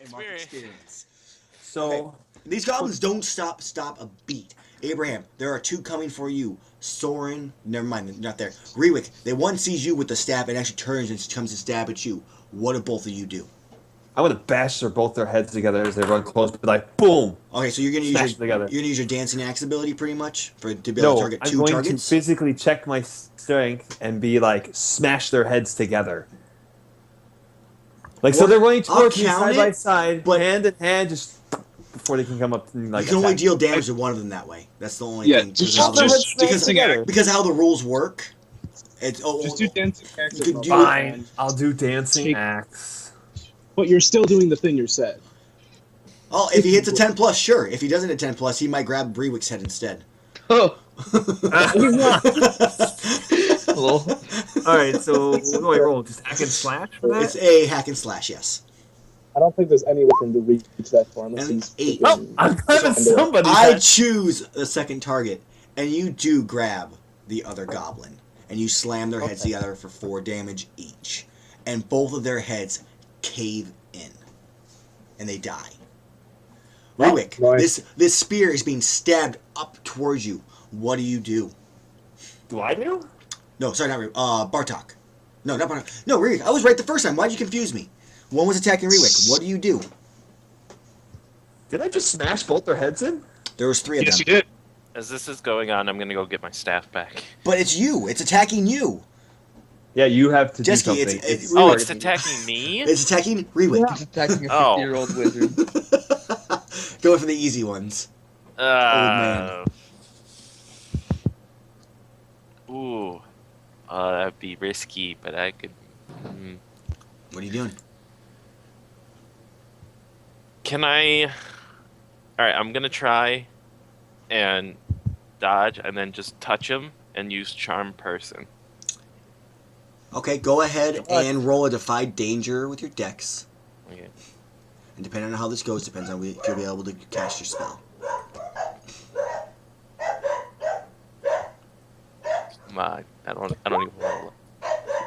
and mark experience. So okay. These goblins don't stop a beat. Abraham, there are two coming for you. Soren, never mind, they're not there. Rewick, they one sees you with the stab and actually turns and comes to stab at you. What do both of you do? I want to bash both their heads together as they run close, but like boom. Okay, so you're gonna use your dancing axe ability pretty much to be able to target two targets. I'm going to physically check my strength and be like smash their heads together. Like so, they're running towards me side by side, but hand in hand, just before they can come up. And, like, you can only deal damage to one of them that way. That's the only thing. Just because how the rules work. It's just do dancing axe. Fine, I'll do dancing axe. But you're still doing the thing you said. Oh, if he hits a 10+, sure. If he doesn't hit 10+, he might grab Brewick's head instead. Oh. All right, so what do I roll? Just hack and slash for that? It's a hack and slash, yes. I don't think there's any way for him to reach that far unless he's 8. Oh, I'm grabbing somebody. I choose the second target, and you do grab the other goblin, and you slam their heads together for 4 damage each, and both of their heads cave in, and they die. Rewick, this spear is being stabbed up towards you. What do you do? Do I do? No, sorry, not Rewick. Bartok. No, not Bartok. No, Rewick. I was right the first time. Why'd you confuse me? One was attacking Rewick. What do you do? Did I just smash both their heads in? There was 3 of them. Yes, you did. As this is going on, I'm going to go get my staff back. But it's you. It's attacking you. Yeah, you have to Jeske, do something. It's attacking me? It's attacking Rewick. It's attacking a 50-year-old wizard. Going for the easy ones. Old man. Ooh. That'd be risky, but I could... What are you doing? Can I... Alright, I'm gonna try and dodge and then just touch him and use Charm Person. Okay, go ahead and roll a Defy Danger with your dex. Okay. And depending on how this goes, depends on if you'll be able to cast your spell. Come on, I don't even roll.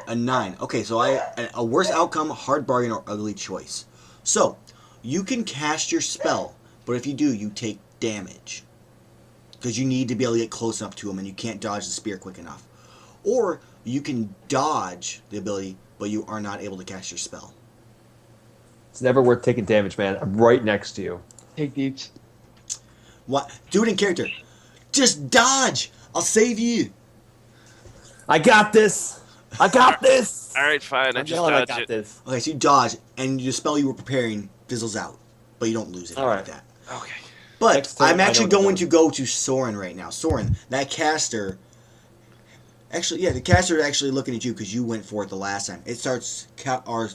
A 9. Okay, so a worse outcome, hard bargain, or ugly choice. So, you can cast your spell, but if you do, you take damage. Because you need to be able to get close enough to him, and you can't dodge the spear quick enough. Or, you can dodge the ability, but you are not able to cast your spell. It's never worth taking damage, man. I'm right next to you. Take deeps. What? Do it in character. Just dodge! I'll save you! I got this! I got this! Alright, fine. I just dodge it. This. Okay, so you dodge, and the spell you were preparing fizzles out. But you don't lose it like that. Okay. But I'm actually going to go to Soren right now. Soren, that caster... Actually, yeah, the caster is actually looking at you because you went for it the last time. It starts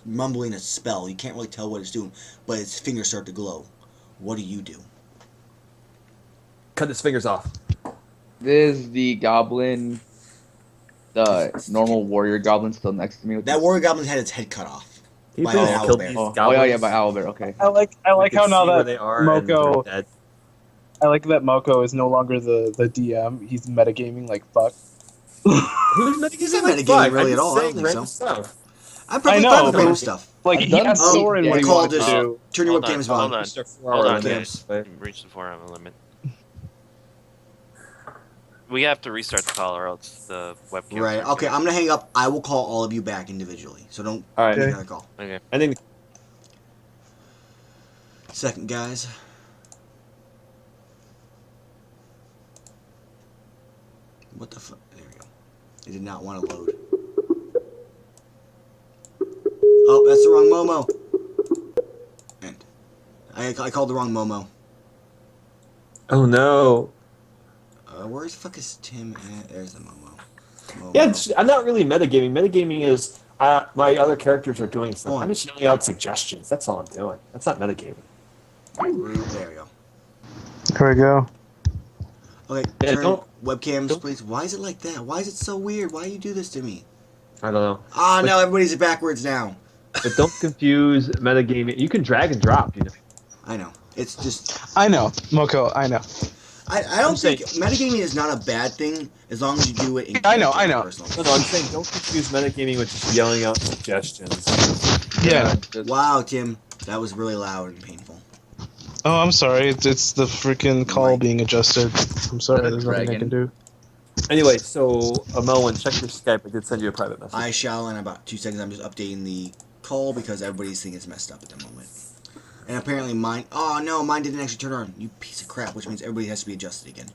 mumbling a spell. You can't really tell what it's doing, but its fingers start to glow. What do you do? Cut his fingers off. This is the goblin, the normal warrior goblin still next to me. That warrior goblin had its head cut off. By an owlbear. Oh yeah, by owlbear. Okay. I like how now that Moko. I like that Moko is no longer the DM. He's metagaming like fuck. Who's metagaming? He's not metagaming really at all. I don't think so. I'm probably fine with random stuff. Like he asked Soren what he wanted to do. Turn your webcams on. Hold on. Reach the 4-hour limit. We have to restart the call or else the webcam. Right. Okay. I'm gonna hang up. I will call all of you back individually. So don't. All right. Make another call. Okay. I think. Second, guys. What the fuck? There we go. It did not want to load. Oh, that's the wrong Momo. And I called the wrong Momo. Oh no. Where the fuck is Tim at? There's the Momo. Yeah, I'm not really metagaming. Metagaming is my other characters are doing stuff. I'm just yelling out suggestions. That's all I'm doing. That's not metagaming. There we go. Here we go. Okay, turn webcams, please. Why is it like that? Why is it so weird? Why do you do this to me? I don't know. Ah, now everybody's backwards now. But don't confuse metagaming. You can drag and drop, you know. I know. It's just... I know. Moko, I know. I don't think... Metagaming is not a bad thing as long as you do it in I know. No, I'm saying don't confuse metagaming with just yelling out suggestions. Yeah. Wow, Tim. That was really loud and painful. Oh, I'm sorry. It's the freaking call Right. being adjusted. I'm sorry. Is that a There's nothing I can dragon? do. Anyway, so Amellwind, check your Skype. I did send you a private message. I shall in about 2 seconds. I'm just updating the call because everybody's thing is messed up at the moment. And apparently mine... Oh, no, mine didn't actually turn on. You piece of crap, which means everybody has to be adjusted again.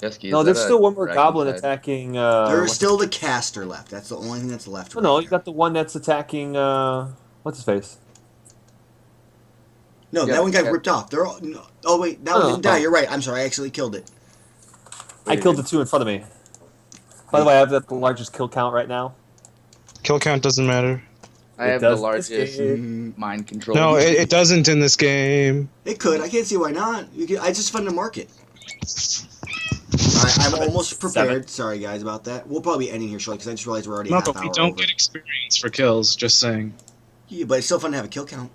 Jeske, No, is there's that a still one more dragon's goblin head? attacking. There's still the caster left. That's the only thing that's left. No, right no, there. you got the one that's attacking. What's his face? No, Yeah, that one got yeah. ripped off. They're all... No, oh, wait, that one didn't die. You're right. I'm sorry. I actually killed it. I killed the two in front of me. By the way, I have the largest kill count right now. Kill count doesn't matter. I It have the does largest Mhm. mind control. No, it doesn't in this game. It could. I can't see why not. I just fun to mark it. Alright, I'm almost prepared. 7. Sorry, guys, about that. We'll probably be ending here shortly because I just realized we're already a half Moko, hour we don't over. get experience for kills. Just saying. Yeah, but it's still fun to have a kill count.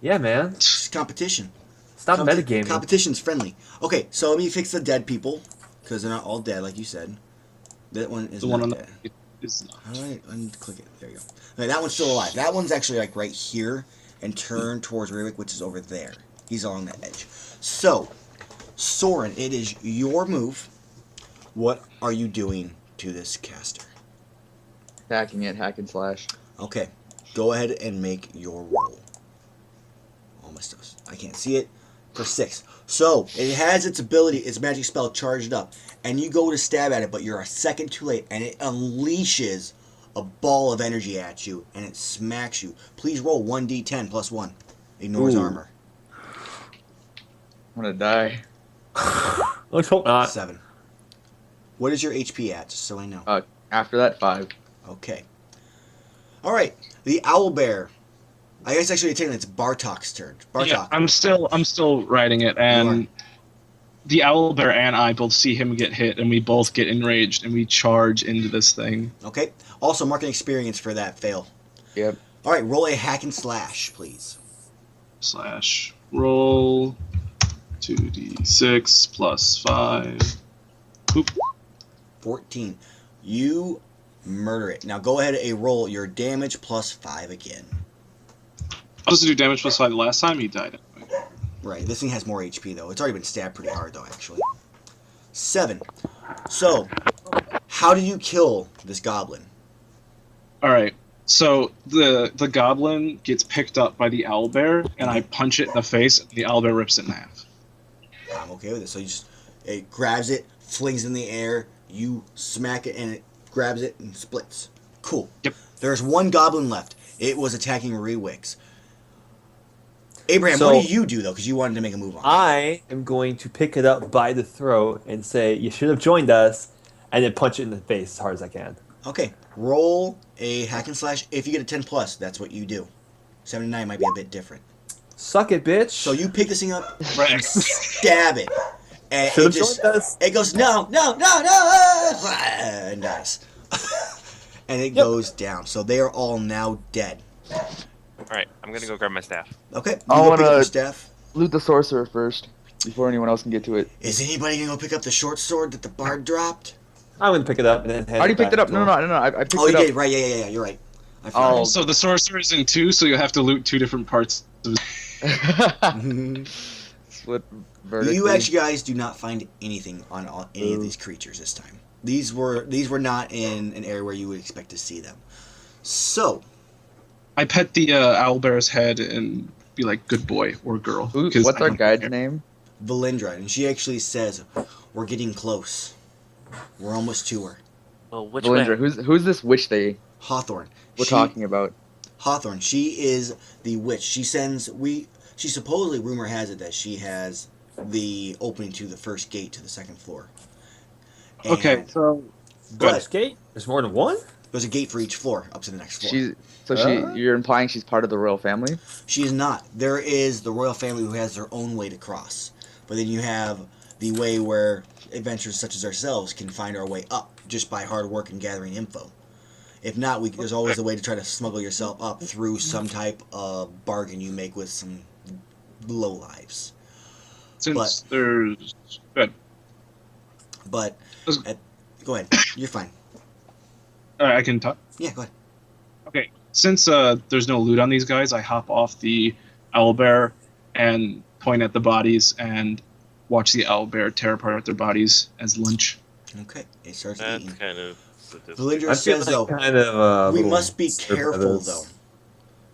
Yeah, man. It's competition. Stop metagaming. Competition's friendly. Okay, so let me fix the dead people because they're not all dead, like you said. That one is The not one on dead. the is not. How do I unclick it? There you go. Okay, that one's still alive. That one's actually like right here and turn towards Rivik, which is over there. He's along the edge. So, Soren, it is your move. What are you doing to this caster? Attacking it, hack and slash. Okay, go ahead and make your roll. All my stuff. I can't see it. For 6. So, it has its ability, its magic spell charged up. And you go to stab at it, but you're a second too late. And it unleashes a ball of energy at you. And it smacks you. Please roll 1d10 plus 1. Ignores Ooh. armor. I'm gonna die. Let's hope not. 7. What is your HP at, just so I know? After that, 5. Okay. Alright, the owlbear. I guess actually technically it's Bartok's turn. Bartok. Yeah, I'm still writing it, and the owlbear and I both see him get hit, and we both get enraged, and we charge into this thing. Okay. Also, mark an experience for that fail. Yep. Alright, roll a hack and slash, please. Slash roll 2d6 plus 5. Oop. 14. You murder it. Now go ahead and roll your damage plus 5 again. I was to do damage plus 5 the last time he died. Right, this thing has more HP though. It's already been stabbed pretty hard though, actually. 7. So, how do you kill this goblin? Alright, so the goblin gets picked up by the owlbear, and I punch it in the face, and the owlbear rips it in half. I'm okay with it. So it grabs it, flings it in the air, you smack it, and it grabs it and splits. Cool. Yep. There's one goblin left. It was attacking Rewix. Abraham, So- what do you do though? Because you wanted to make a move on it. I am going to pick it up by the throat and say, "You should have joined us," and then punch it in the face as hard as I can. Okay, roll a hack and slash. If you get a 10 plus, that's what you do. 7 and 9 might be a bit different. Suck it, bitch. So you pick this thing up Right. and stab it. And should it have just joined us. it goes no and dies. And it goes down. So they are all now dead. Alright, I'm gonna go grab my staff. Okay, you I go pick up wanna- your staff. Loot the sorcerer first, before anyone else can get to it. Is anybody gonna go pick up the short sword that the bard dropped? I'm going to pick it up and then hand I already it back picked it up. to No, him. I picked Oh, it you up. did, right? Yeah. You're right. I forgot. Oh. So the sorcerer's in 2, so you have to loot 2 different parts. Split vertically. You actually guys do not find anything on any of these creatures this time. These were not in an area where you would expect to see them. So, I pet the owlbear's head and be like, "Good boy" or "girl." Who, 'cause what's I our don't guide's care. name? Valindra, and she actually says, "We're getting close. We're almost to her." Well, which Valindra. way? Who's this witch they Hawthorne. we're talking about? Hawthorne. She is the witch. She supposedly, rumor has it that she has the opening to the first gate to the second floor. Okay, And- so but First gate? There's more than one? there's a gate for each floor up to the next floor. You're implying she's part of the royal family? She is not. There is the royal family who has their own way to cross. But then you have the way where adventurers such as ourselves can find our way up just by hard work and gathering info. If not, there's always a way to try to smuggle yourself up through some type of bargain you make with some lowlives. since there's good. But, go ahead. You're fine. I can talk. Yeah, go ahead. Okay, since there's no loot on these guys, I hop off the owlbear and point at the bodies and watch the owlbear tear apart their bodies as lunch. Okay, it starts That's eating. kind of sadistic. Valindra I says, feel though, like kind of a we little must be disturbed by careful, this. though.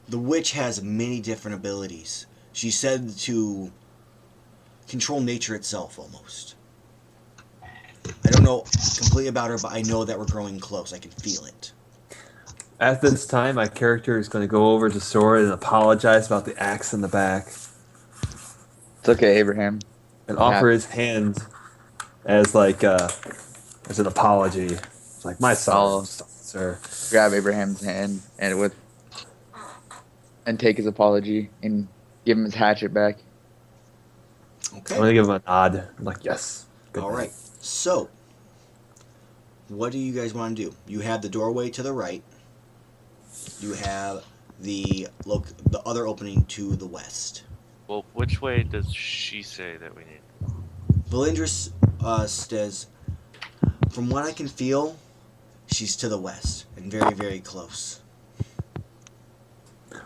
The witch has many different abilities. She's said to control nature itself, almost. I don't know completely about her, but I know that we're growing close. I can feel it. At this time, my character is going to go over to Sora and apologize about the axe in the back It's okay, Abraham. and Yeah. offer his hand as like as an apology. It's like my I'll- son, sir. Grab Abraham's hand and take his apology and give him his hatchet back. Okay. I'm going to give him a nod. I'm like, yes. Good All man. right. So, what do you guys want to do? You have the doorway to the right. You have the other opening to the west. Well, which way does she say that we need? Valindra says, from what I can feel, she's to the west and very, very close.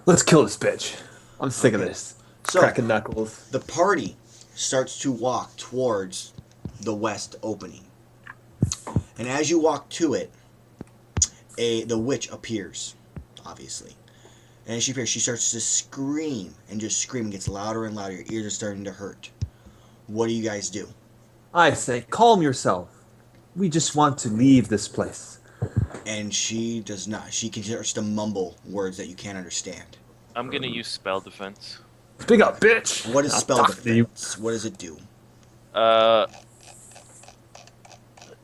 Let's kill this bitch. I'm sick of Okay. this. So, Cracking knuckles. the party starts to walk towards the west opening. And as you walk to it, the witch appears, obviously. And as she appears, she starts to scream, and just scream gets louder and louder. Your ears are starting to hurt. What do you guys do? I say, calm yourself. We just want to leave this place. And she does not. She continues to mumble words that you can't understand. I'm gonna use spell defense. Speak up, bitch. What is I'll spell talk to you. defense? What does it do?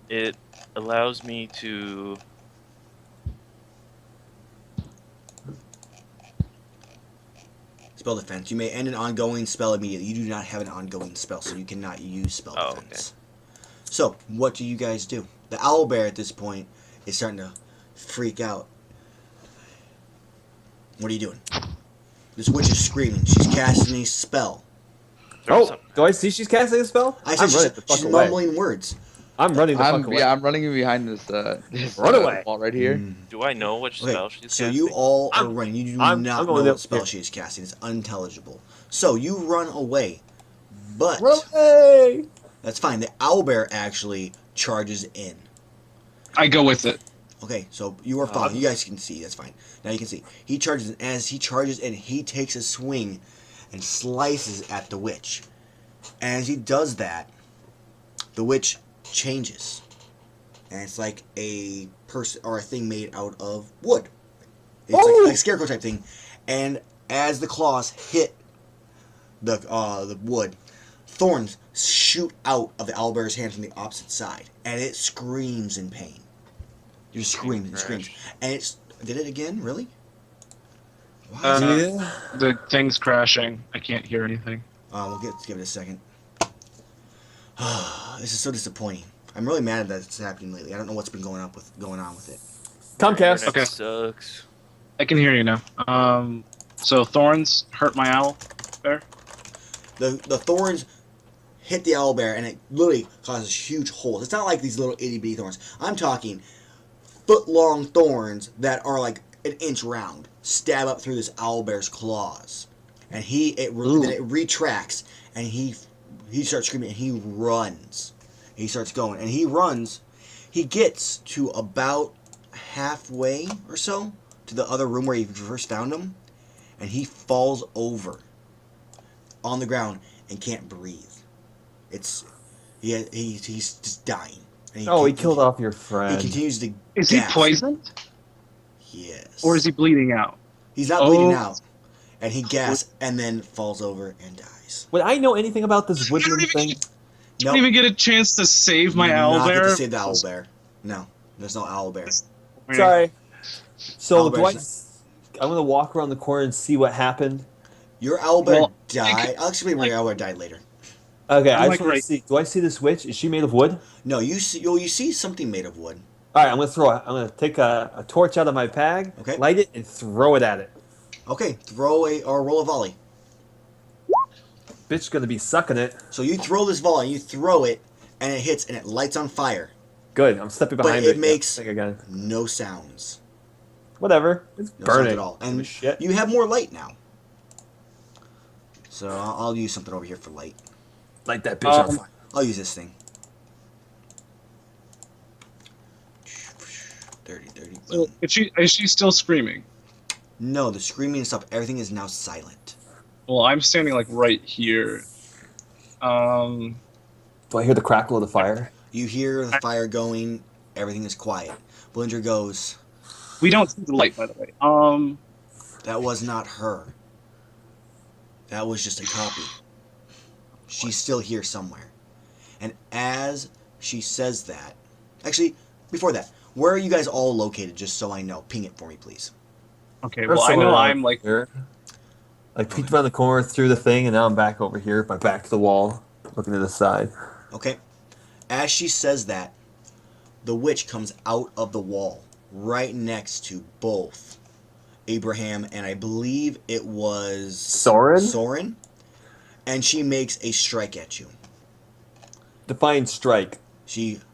It allows me to. Spell defense. You may end an ongoing spell immediately. You do not have an ongoing spell, so you cannot use spell Oh, defense. So, what do you guys do? The owlbear at this point is starting to freak out. What are you doing? This witch is screaming. She's casting a spell. There's Oh, some- do I see she's casting a spell? I I'm said running the fuck she's away. mumbling words. I'm running the fuck away. I'm running in behind this Run away. wall right here. Do I know which Okay, spell she's so casting? you all are I'm- running. You do I'm not going know up what spell here. she is casting. It's unintelligible. So you run away, but Run away! that's fine. The owlbear actually charges in. I go with it. Okay, so you are following. You guys can see. That's fine. Now you can see. He charges in. As he charges in, he takes a swing and slices at the witch. And as he does that, the witch changes. And it's like a person or a thing made out of wood. It's like a scarecrow type thing. And as the claws hit the wood, thorns shoot out of the owlbear's hand from the opposite side. And it screams in pain. You're screaming and screams. And it's... Did it again? Really? Why is it- Yeah. The thing's crashing. I can't hear anything. let's give it a second. This is so disappointing. I'm really mad that it's happening lately. I don't know what's been going on with it. Comcast. Okay. Sucks. I can hear you now. So thorns hurt my owl bear. The thorns hit the owlbear, and it literally causes huge holes. It's not like these little itty bitty thorns. I'm talking foot-long thorns that are like an inch round. Stab up through this owlbear's claws, and then it retracts, and he starts screaming, and he runs. He starts going, and he runs. He gets to about halfway or so to the other room where you first found him, and he falls over on the ground and can't breathe. He's just dying. And He killed off your He friend. continues to. Is he gasp. poisoned? Yes. Or is he bleeding out? He's not bleeding Oh. out, and he gasps and then falls over and dies. Would I know anything about this woodland thing? I didn't even get a chance to save my You do owl not get bear. to save the owlbear. No, there's no owlbear. Sorry. So Owlbear's I'm gonna walk around the corner and see what happened. Your owlbear Well, died. I'll explain why your owlbear died later. Okay, I'm I like just want right- to see. Do I see this witch? Is she made of wood? No, you see something made of wood. All right, I'm gonna take a torch out of my bag, Okay. light it, and throw it at it. Okay, roll a volley. Bitch gonna be sucking it. So you throw this volley, you throw it, and it hits, and it lights on fire. Good. I'm stepping But behind it it. makes- Think again. No sounds. Whatever. It's No sounds burning. at all. Give a And shit. you have more light now. So I'll use something over here for light. Light that bitch on fire. I'll use this thing. Dirty. So is she still screaming? No, the screaming and stuff, everything is now silent. Well, I'm standing like right here. Do I hear the crackle of the fire? You hear the fire going, everything is quiet. Blinger goes, We don't see the light, by the way. that was not her. That was just a copy. She's still here somewhere. And as she says that, actually, before that, where are you guys all located, just so I know? Ping it for me, please. Okay, well, I know I'm like... here. Like peeked around the corner through the thing, and now I'm back over here, my back to the wall, looking to the side. Okay. As she says that, the witch comes out of the wall, right next to both Abraham and I believe it was Soren. And she makes a strike at you. Define strike.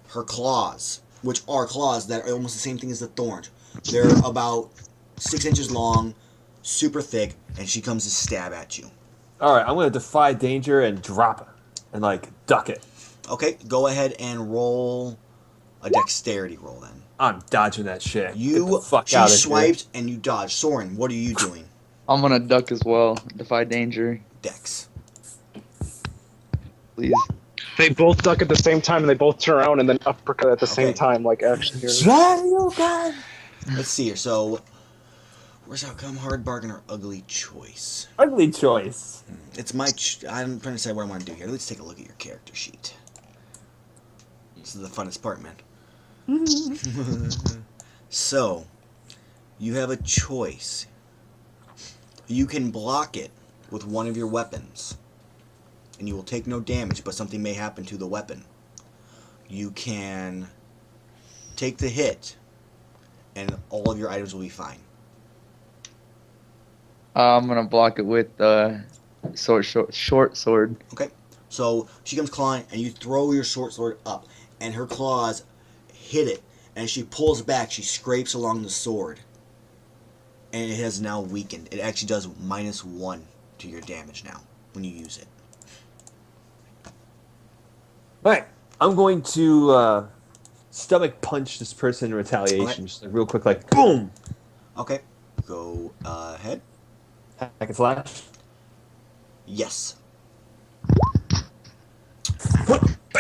Her claws, which are claws that are almost the same thing as the thorns. They're about 6 inches long, super thick, and she comes to stab at you. Alright, I'm going to defy danger and drop it. And, like, duck it. Okay, go ahead and roll a dexterity roll then. I'm dodging that shit. She swiped and you dodged. Soren, what are you doing? I'm gonna duck as well. Defy danger, Dex. please. They both duck at the same time, and they both turn around and then uppercut at the same time, like action here. God. Let's see here. So, where's outcome? Hard bargain or ugly choice? Ugly choice. It's my... I'm trying to decide what I want to do here. Let's take a look at your character sheet. This is the funnest part, man. So, you have a choice. You can block it with one of your weapons, and you will take no damage, but something may happen to the weapon. You can take the hit, and all of your items will be fine. I'm gonna block it with short sword. Okay, so she comes clawing, and you throw your short sword up, and her claws hit it, and as she pulls back, she scrapes along the sword, and it has now weakened. It actually does -1 to your damage now when you use it. Alright, I'm going to stomach punch this person in retaliation. Okay. Just like real quick, like boom. Okay, go ahead. Hack and slash. Yes.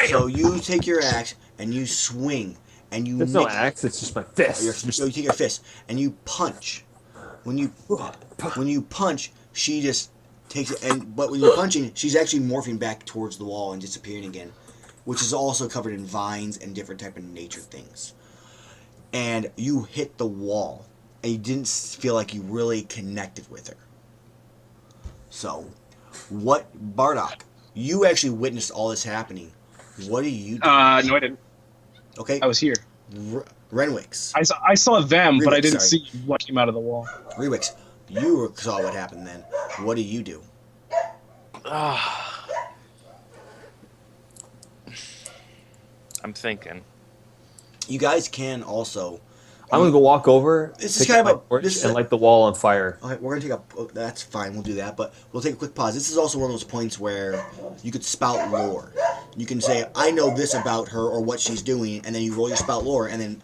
So you take your axe and you swing and you. There's no axe. It's just my fist. You take your fist and you punch. When you punch, she just takes it. But when you're punching, she's actually morphing back towards the wall and disappearing again, which is also covered in vines and different type of nature things. And you hit the wall, and you didn't feel like you really connected with her. So, Bardock? You actually witnessed all this happening. What do you do? No, I didn't. Okay. I was here. Renwix. I saw them, but I Remix, didn't sorry. see what came out of the wall. Rewix, you saw what happened then. What do you do? I'm thinking. You guys can also. I'm gonna go walk over. This is pick kind up of my a. torch and light the wall on fire. Okay, we're gonna take a. That's fine. We'll do that, but we'll take a quick pause. This is also one of those points where you could spout lore. You can say, "I know this about her" or what she's doing, and then you roll your spout lore, and then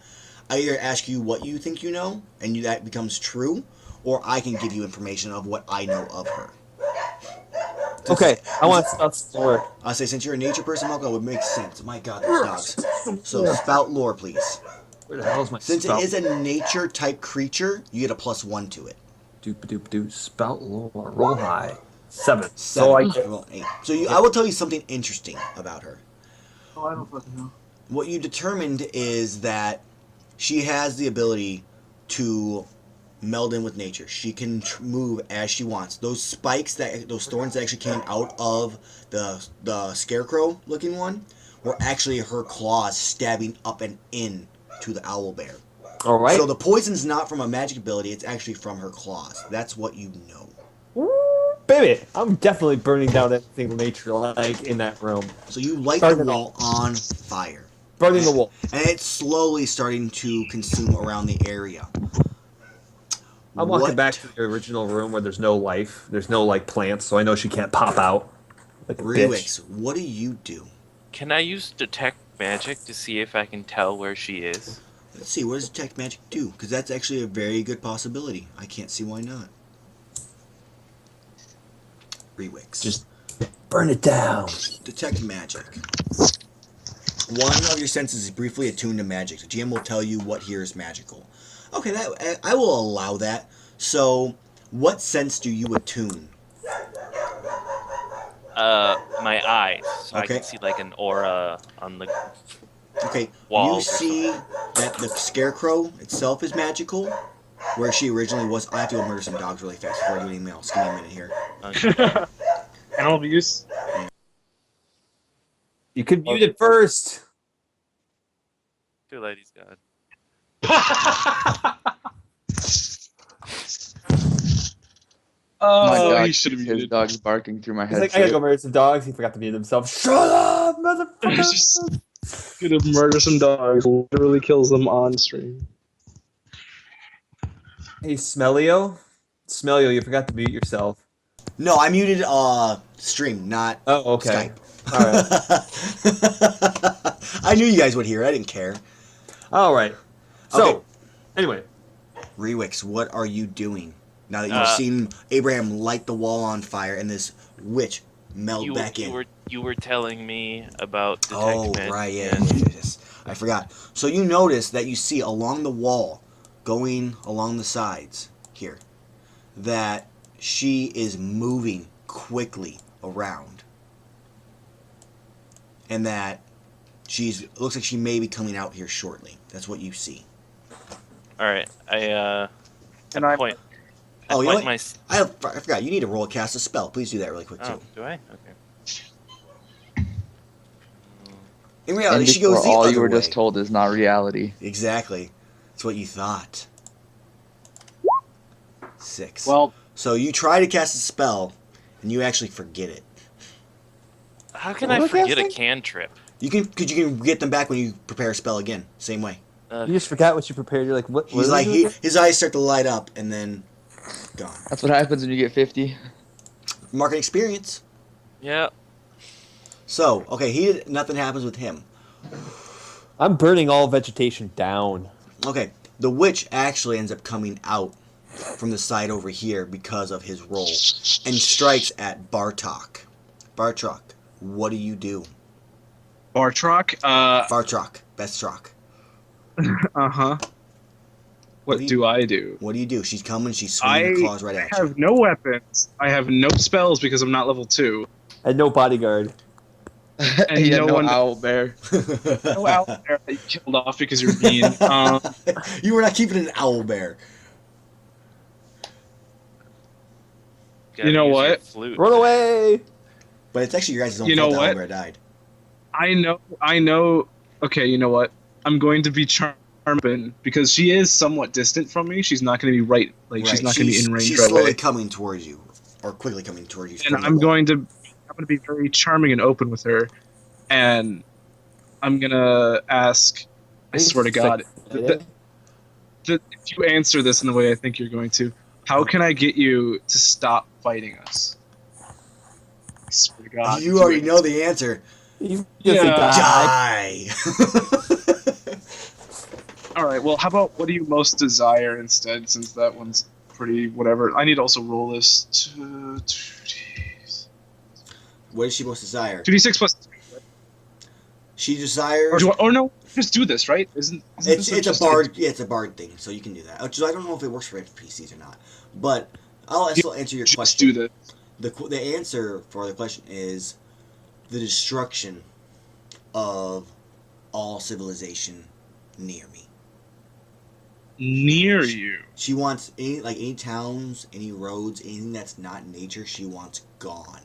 I either ask you what you think you know, and that becomes true, or I can give you information of what I know of her. Okay, I want to spout some lore. I say, since you're a nature person, Moko, it would make sense. My God, those dogs. So spout lore, please. Where the hell is my Since spout? it is a nature type creature, you get a +1 to it. Doop. Spout lore. Roll high. 7. 7. So I Roll 8. So I will tell you something interesting about her. Oh, I don't fucking know. What you determined is that she has the ability to meld in with nature. She can move as she wants. Those thorns that actually came out of the scarecrow looking one were actually her claws stabbing up and in to the owlbear. All right. So the poison's not from a magic ability, it's actually from her claws. That's what you know. Baby, I'm definitely burning down anything nature like in that room. So you light Burn the it wall on fire. Burning the wall. And it's slowly starting to consume around the area. I'm walking What? back to the original room where there's no life. There's no like plants, so I know she can't pop out. Like a bitch. Rewix, what do you do? Can I use detect magic to see if I can tell where she is? Let's see, what does detect magic do? Because that's actually a very good possibility. I can't see why not. Rewix. Just burn it down. Detect magic. One of your senses is briefly attuned to magic. The GM will tell you what here is magical. Okay, that I will allow that. So, what sense do you attune? My eyes, so I Okay. can see like an aura on the Okay, wall. you see that the scarecrow itself is magical, where she originally was. I have to go murder some dogs really fast before I do anything else. Give me a minute here. Animal abuse. You could mute it first. Too late, he's gone. My Oh, dog, he should have his muted. dog's barking through my He's like, I headset. gotta go murder some dogs. He forgot to mute himself. Shut up, He's motherfucker! just gonna murder some dogs. Literally kills them on stream. Hey, Smellio? Smellio, you forgot to mute yourself. No, I muted stream, not Oh, okay. Skype. I knew you guys would hear it. I didn't care. All right. So, Okay. anyway. Rewix, what are you doing now that you've seen Abraham light the wall on fire and this witch meld back in? You were telling me about detect Oh, magic. right, yes. I forgot. So you notice that you see along the wall, going along the sides here, that she is moving quickly around. And that looks like she may be coming out here shortly. That's what you see. All right, I point. Oh, you know what? my. I forgot. You need to roll cast a spell. Please do that really quick, Oh, too. do I? Okay. In reality, And she goes the all other you were way. just told is not reality. Exactly. That's what you thought. 6. Well, So you try to cast a spell, and you actually forget it. How can What I was that forget a thing? cantrip? You can get them back when you prepare a spell again. Same way. You just forgot what you prepared. You're like, what? He's like his eyes start to light up, and then gone. That's what happens when you get 50. Market experience. Yeah. So okay, nothing happens with him. I'm burning all vegetation down. Okay, the witch actually ends up coming out from the side over here because of his roll, and strikes at Bartok. Bartok, what do you do? Bartrock. Bartok, Bestrock. Uh-huh. What do I do? What do you do? She's coming. She's swinging her claws right at I you. have no weapons. I have no spells because I'm not level 2. And no bodyguard. And yeah, no no one- owl bear. No out there that you killed off because you're mean. You were not keeping an owl bear. Gotta You know use your what? Flute. Run away! But it's actually your guys' own You know fault the owl what? bear died. I know. Okay, you know what? I'm going to be charming because she is somewhat distant from me. She's not going to be she's not going to be in range She's right slowly away. coming towards you, or quickly coming towards you. And I'm going to be very charming and open with her, and I'm gonna ask. I swear to God, if you answer this in the way I think you're going to, how can I get you to stop fighting us? I swear to God. You already know the answer. You Yeah. Die. All right. Well, how about what do you most desire instead? Since that one's pretty whatever. I need to also roll this. 2d6 What is she most desire? 2d6 plus. She desires. Or no, just do this, right? Isn't It's this a just bard. Yeah, it's a bard thing, so you can do that. Which I don't know if it works for NPCs or not, but I'll still answer your Just question. do this. The answer for the question is the destruction of all civilization near me. Near you. She wants any towns, any roads, anything that's not nature. She wants gone.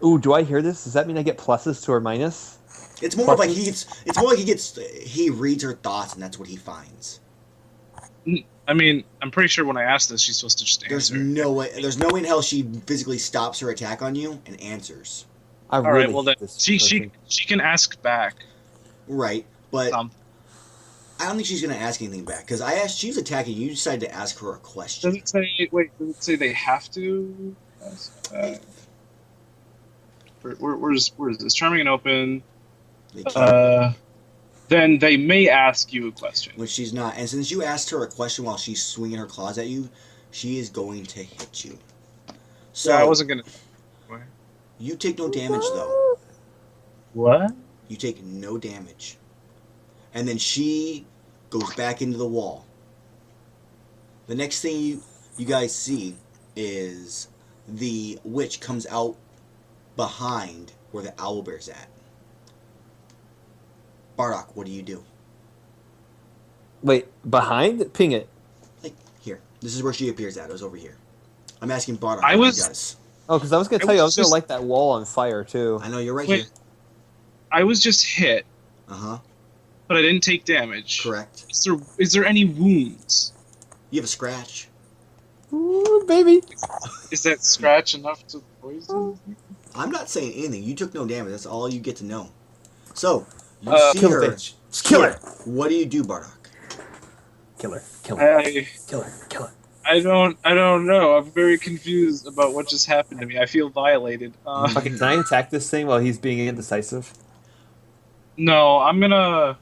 Ooh, do I hear this? Does that mean I get pluses to her minus? It's more like he gets. It's more like he reads her thoughts, and that's what he finds. I mean, I'm pretty sure when I asked this, she's supposed to just There's answer. no way. There's no way in hell she physically stops her attack on you and answers. I All really right. Well, hate then this she person. Oh, can ask back. Right, but Um. I don't think she's gonna ask anything back because I asked. She's attacking. You decided to ask her a question. Does it say? Wait, does it say they have to? Where's this? Charming and open. They can't. Then they may ask you a question. Which she's not. And since you asked her a question while she's swinging her claws at you, she is going to hit you. So I wasn't gonna. you take no damage though. What? You take no damage. And then she goes back into the wall. The next thing you guys see is the witch comes out behind where the owlbear's at. Bardock, what do you do? Wait, behind? Ping it. Like, here. This is where she appears at. It was over here. I'm asking Bardock I what was- he does. Oh, because I was gonna tell you, I was gonna just- light that wall on fire too. I know you're right Wait. here. I was just hit, Uh-huh. but I didn't take damage. Correct. Is there any wounds? You have a scratch. Ooh, baby. Is that scratch enough to poison? I'm not saying anything. You took no damage. That's all you get to know. So, you see Kill her. her, bitch. Just kill her. What do you do, Bardock? Kill her. Kill her. I Kill her. Kill her. I don't know. I'm very confused about what just happened to me. I feel violated. Fucking, can I attack this thing while he's being indecisive? No, I'm gonna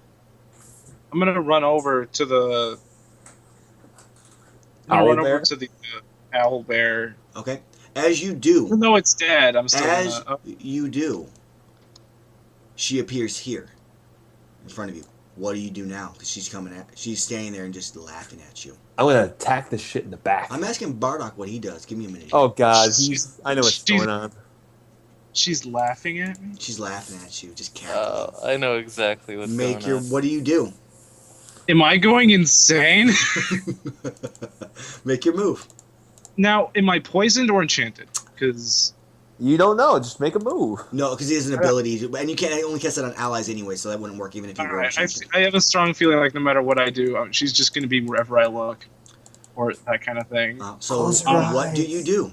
run over to the. I'm gonna run over Owlbear? to the owl bear. Okay. As you do, Even though it's dead, I'm still as gonna. you do, she appears here in front of you. What do you do now? Because she's standing there and just laughing at you. I'm gonna attack this shit in the back. I'm asking Bardock what he does. Give me a minute. Oh god, She's- I know what's she's- going on. She's laughing at me. She's laughing at you, just cackling. I know exactly what's Make going your. on. What do you do? Am I going insane? Make your move. Now, am I poisoned or enchanted? Because You don't know, just make a move. No, because he has an ability, and you can't only cast it on allies anyway, so that wouldn't work even if you were enchanted. I have a strong feeling like no matter what I do, she's just going to be wherever I look, or that kind of thing. So Close your what do eyes. you do?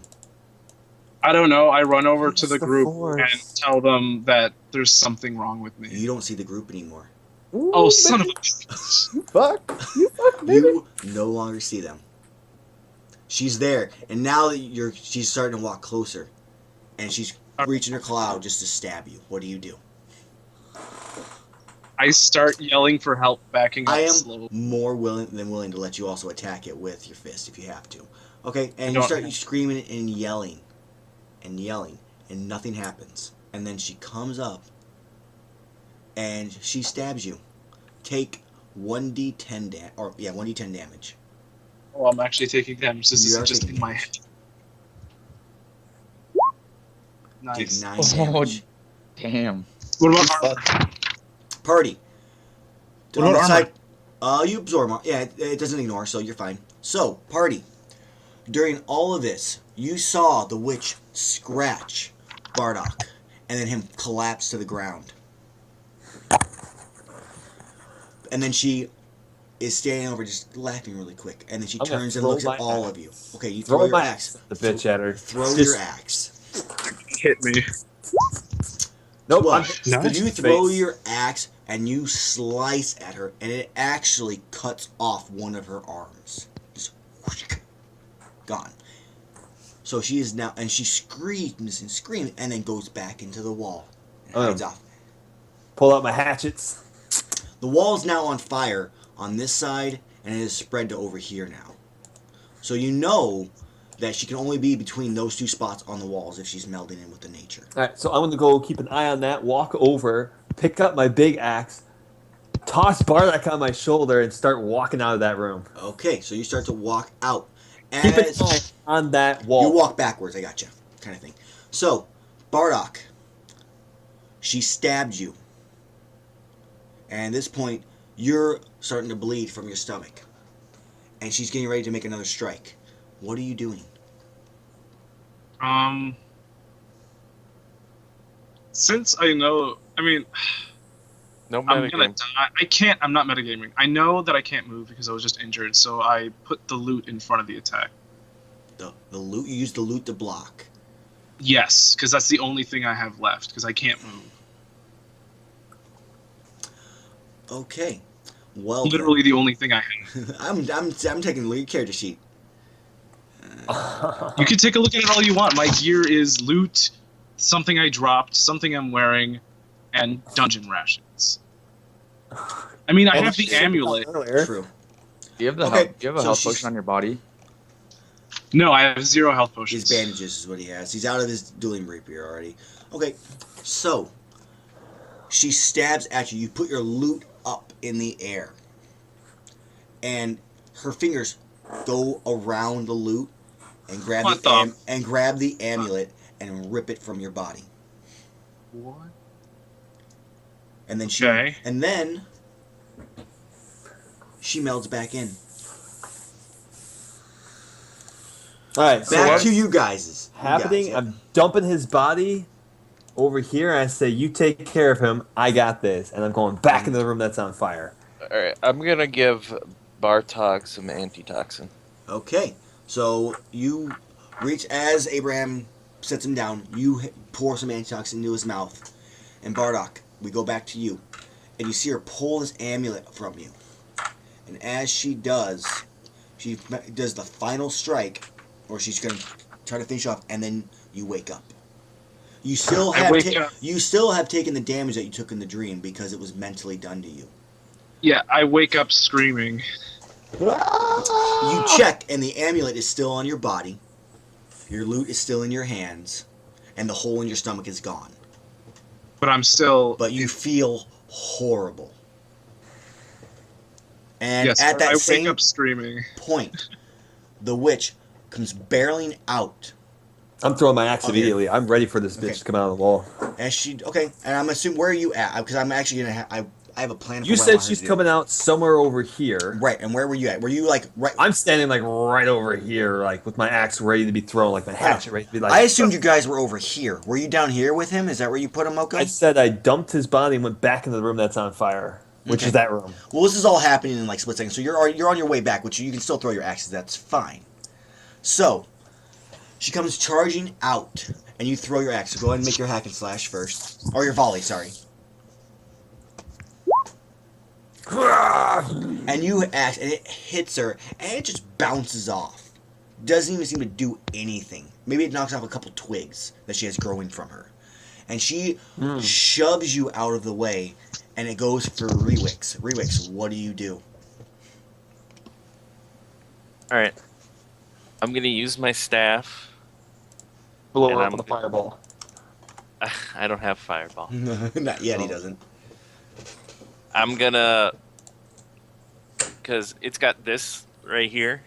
I don't know. I run over to Use the the group force. and tell them that there's something wrong with me. You don't see the group anymore. Ooh, Oh, son of baby. a bitch. You fuck. You fuck, baby. You no longer see them. She's there, and now that she's starting to walk closer, and she's reaching her claw out just to stab you. What do you do? I start yelling for help, backing up I am slowly. more willing to let you also attack it with your fist if you have to. Okay, and No. you start screaming and yelling, and nothing happens. And then she comes up, and she stabs you. Take 1d10 1d10 damage. Oh, I'm actually taking damage. This You isn't are just taking in my head. Take Nice. 9 Oh, damage. Damn. What about armor? Party. What On about the armor? side, you absorb. Yeah, it doesn't ignore, so you're fine. So, party. During all of this, you saw the witch scratch Bardock, and then him collapse to the ground. And then she is standing over, just laughing really quick, and then she I'm gonna turns and throw looks at my all axe. of you. Okay, you throw Throw your my axe. axe at the bitch at her. Throw Just- your axe. Hit me. Nope. Well, I'm Nice. you throw face. your axe and you slice at her, and it actually cuts off one of her arms. Just whoosh, gone. So she is now, and she screams and screams, and then goes back into the wall and hides off. Pull out my hatchets. The wall is now on fire on this side, and it is spread to over here now. So you know that she can only be between those two spots on the walls if she's melding in with the nature. All right, so I'm gonna go keep an eye on that. Walk over, pick up my big axe, toss Bardock on my shoulder, and start walking out of that room. Okay, so you start to walk out. Keep an As eye on that wall. you walk backwards, I gotcha, kind of thing. So, Bardock, she stabbed you. And at this point, you're starting to bleed from your stomach. And she's getting ready to make another strike. What are you doing? Since I know, No I'm gonna metagame. die. I can't. I'm not metagaming. I know that I can't move because I was just injured, so I put the loot in front of the attack. The loot, you use the loot to block. Yes, because that's the only thing I have left because I can't move. Okay. Well, literally the only thing I have. I'm taking a look at your character sheet. You can take a look at it all you want. My gear is loot, something I dropped, something I'm wearing, and dungeon rations. I mean, I And have the shit amulet. earlier. True. Do you have the Okay, health, do you have a so health she's- potion on your body? No, I have 0 health His potions. bandages is what he has. He's out of his dueling rapier already. Okay, so she stabs at you. You put your loot up in the air, and her fingers go around the loot and grab What the the- grab the amulet and rip it from your body. What? And then she Okay. she melds back in. All right, so Back what's to you guys. happening? You guys, I'm dumping his body over here, and I say, "You take care of him. I got this." And I'm going back into the room that's on fire. All right, I'm gonna give Bartok some antitoxin. Okay, so you reach as Abraham sets him down. You pour some antitoxin into his mouth, and Bardock, we go back to you, and you see her pull this amulet from you. And as she does the final strike, or she's gonna try to finish off, and then you wake up. You still I have wake up. you still have taken the damage that you took in the dream because it was mentally done to you. Yeah, I wake up screaming. You check, and the amulet is still on your body. Your loot is still in your hands, and the hole in your stomach is gone. But I'm still. But you feel horrible. And Yes, at that I wake same up screaming. point, the witch comes barreling out. I'm throwing my axe Okay. immediately. I'm ready for this bitch Okay. to come out of the wall. As she and I'm assuming, where are you at? Because I'm actually gonna I have a plan. For You what I said want her she's to do. coming out somewhere over here. Right, and where were you at? Were you like right? I'm standing like right over here, like with my axe ready to be thrown, like my hatchet ready to be like. I assumed you guys were over here. Were you down here with him? Is that where you put him, Moko? I said I dumped his body and went back into the room that's on fire, which Okay. is that room. Well, this is all happening in like split seconds, so you're on your way back, which you can still throw your axes. That's fine. So she comes charging out, and you throw your axe. So go ahead and make your hack and slash first, or your volley. Sorry. And you axe, and it hits her, and it just bounces off. Doesn't even seem to do anything. Maybe it knocks off a couple twigs that she has growing from her. And she shoves you out of the way, and it goes for Rewix. Rewix, what do you do? All right, I'm gonna use my staff. Blow And her up I'm with a fireball. I don't have fireball. Not yet, he Oh. doesn't. I'm gonna, because it's got this right here,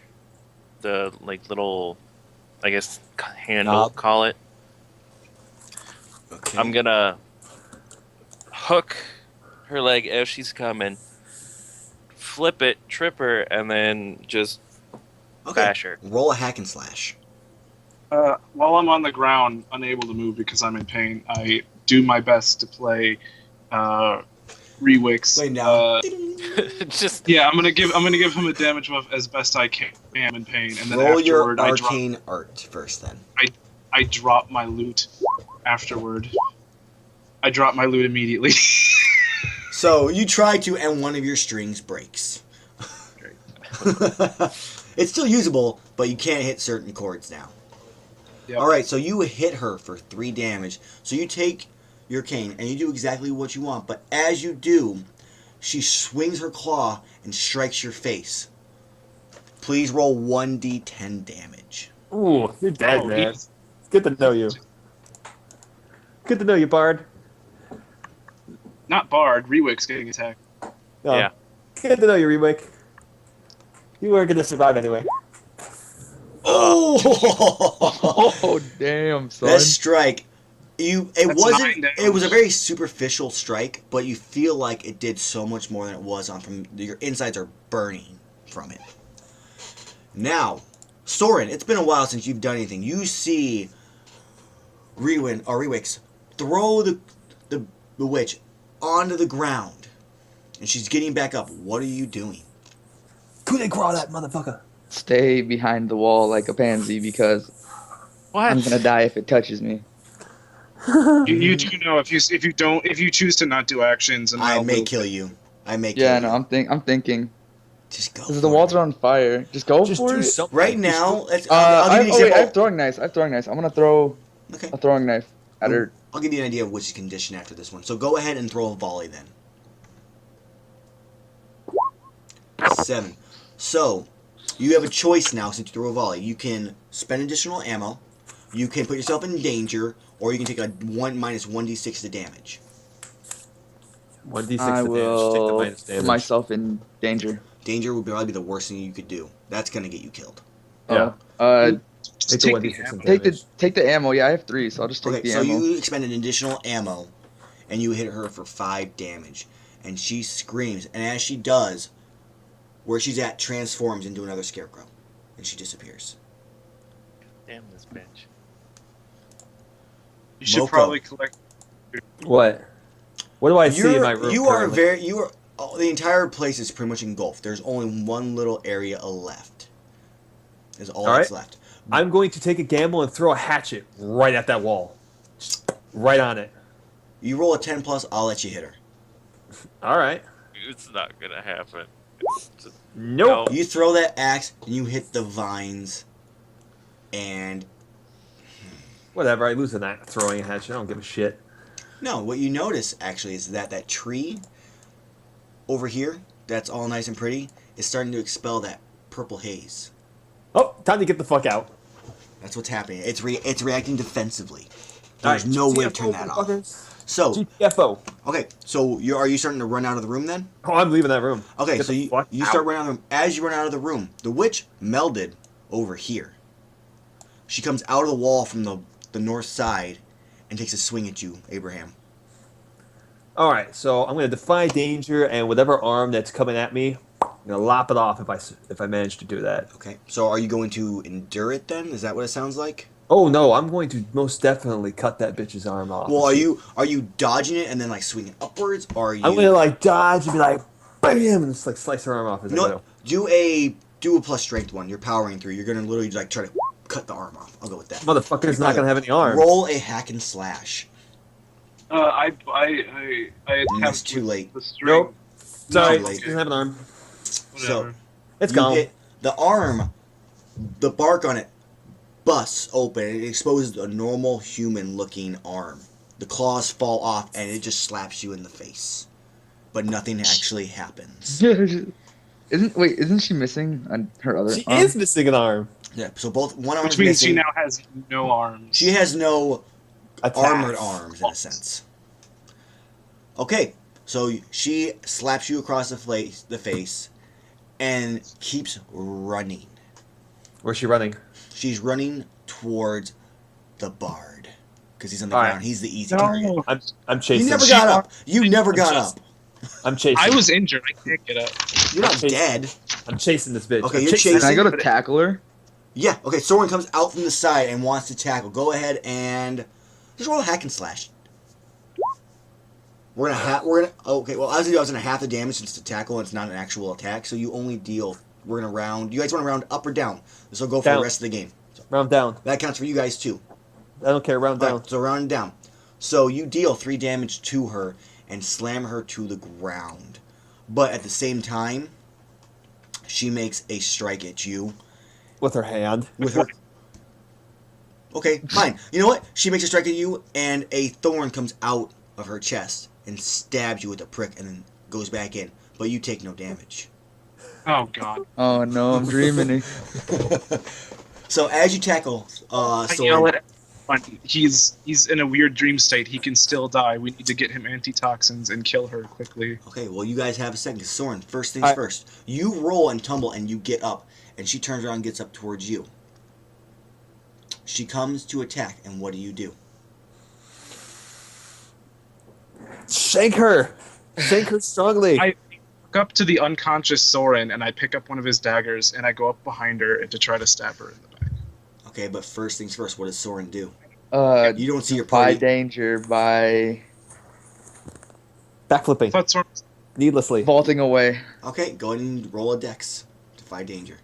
the like little, I guess handle, Knob. call it. Okay. I'm gonna hook her leg as she's coming, flip it, trip her, and then just Okay. bash her. Roll a hack and slash. While I'm on the ground, unable to move because I'm in pain, I do my best to play Rewix. Wait now. Just Yeah, I'm gonna give him a damage buff as best I can. I'm in pain, and then Roll your afterward, arcane art first, then. I drop my loot. Afterward, I drop my loot immediately. So you try to, and one of your strings breaks. It's still usable, but you can't hit certain chords now. Yep. All right, so you hit her for 3 damage. So you take your cane and you do exactly what you want. But as you do, she swings her claw and strikes your face. Please roll 1d10 damage. Ooh, you're dead, Oh, man. he's- It's good to know you. Good to know you, Bard. Not Bard. Rewix getting attacked. Oh, Yeah. Good to know you, Rewick. You weren't gonna survive anyway. Oh! Oh damn, son. That strike, it That's wasn't. 9 damage. It was a very superficial strike, but you feel like it did so much more than it was on. From your insides are burning from it. Now, Soren, it's been a while since you've done anything. You see Rewix throw the witch onto the ground, and she's getting back up. What are you doing? Coup de grace, that motherfucker. Stay behind the wall like a pansy because what? I'm gonna die if it touches me. You do know if you choose to not do actions, and I Mel may will- kill you. I may Yeah, kill no, you. I'm thinking. Just go. Because For the walls it. are on fire. Just go Just for do it. something. Right Just now. do- I'll give you an Oh wait, I have example. throwing knives. I have throwing knives. I'm gonna throw Okay. a throwing knife at her. I'll give you an idea of which condition after this one. So go ahead and throw a volley then. 7. So you have a choice now since you threw a volley. You can spend additional ammo. You can put yourself in danger, or you can take a 1 minus 1d6 to damage. 1d6 I to damage. Take the will minus put damage. myself in danger. Danger would probably be the worst thing you could do. That's gonna get you killed. Yeah. Just Take the take 1d6 and take damage. the ammo. Yeah, I have 3, so I'll just take Okay, the so ammo. you expend an additional ammo, and you hit her for 5 damage, and she screams, and as she does, where she's at transforms into another scarecrow, and she disappears. Damn this bitch. You should Moko. probably collect. What? What do I see in my room? Currently? The entire place is pretty much engulfed. There's only one little area left. Is all that's left. I'm going to take a gamble and throw a hatchet right at that wall. Just right on it. You roll a 10 plus, I'll let you hit her. All right. It's not gonna happen. It's just, Nope. You throw that axe, and you hit the vines, and Whatever. I lose in that throwing a hatchet. I don't give a shit. no, what you notice actually is that tree over here, that's all nice and pretty, is starting to expel that purple haze. Oh, time to get the fuck out. That's what's happening. It's reacting defensively. All There's right, no way to GTFO, turn that off. motherfuckers. So, GTFO. okay, so are you starting to run out of the room then? Oh, I'm leaving that room. Okay, Get so the fuck you out. start running out of the room. As you run out of the room, the witch melded over here. She comes out of the wall from the north side and takes a swing at you, Abraham. All right, so I'm going to defy danger, and whatever arm that's coming at me, I'm going to lop it off if I manage to do that. Okay, so are you going to endure it then? Is that what it sounds like? Oh no, I'm going to most definitely cut that bitch's arm off. Well, are you dodging it and then like swinging upwards, or are you? I'm going to like dodge and be like, bam, and just like slice her arm off as I No, go. do a plus strength one. You're powering through. You're gonna literally like try to cut the arm off. I'll go with that. Motherfucker's not going to have any arms. Roll a hack and slash. I That's attempt too late. the string. Nope. Sorry, too late. doesn't have an arm. So Whatever. It's you gone. hit the arm. The bark on it busts open. And it exposes a normal human-looking arm. The claws fall off, and it just slaps you in the face. But nothing actually happens. Isn't she missing on her other She arm? is missing an arm. Yeah. So both one arm Which is means missing. she now has no arms. She has no Attacks. armored arms in a sense. Okay, so she slaps you across the face, and keeps running. Where's she running? She's running towards the bard because he's on the All right. ground. He's the easy target. No, I'm You chasing. never She- got up. You never got just- up. I'm chasing. I was injured. I can't get up. You're not chasing. dead. I'm chasing this bitch. Okay, I'm you're Can chasing. I go to tackle her? Yeah. Okay. Someone comes out from the side and wants to tackle. Go ahead and just roll a hack and slash. We're gonna. Okay. Well, I was gonna half the damage since it's a tackle and it's not an actual attack. So you only deal. We're gonna round. You guys want to round up or down? This will go for Down. the rest of the game. So Round down. that counts for you guys too. I don't care. Round down. Alright, so round down. So you deal 3 damage to her and slam her to the ground. But at the same time, she makes a strike at you With her hand. with her. Okay, fine. You know what? She makes a strike at you, and a thorn comes out of her chest and stabs you with a prick, and then goes back in. But you take no damage. Oh God. Oh no, I'm dreaming. So as you tackle, I Soren, yell at everyone. He's in a weird dream state. He can still die. We need to get him antitoxins and kill her quickly. okay, well you guys have a second. Soren, first things Alright. first. You roll and tumble, and you get up, and she turns around and gets up towards you. She comes to attack, and what do you do? Shank her. Shank her strongly. I walk up to the unconscious Soren and I pick up one of his daggers and I go up behind her and to try to stab her in the back. Okay, but first things first, what does Soren do? You don't see your By party. danger, by I Backflipping. thought Soren was Needlessly. vaulting away. Okay, go ahead and roll a dex. Defy danger.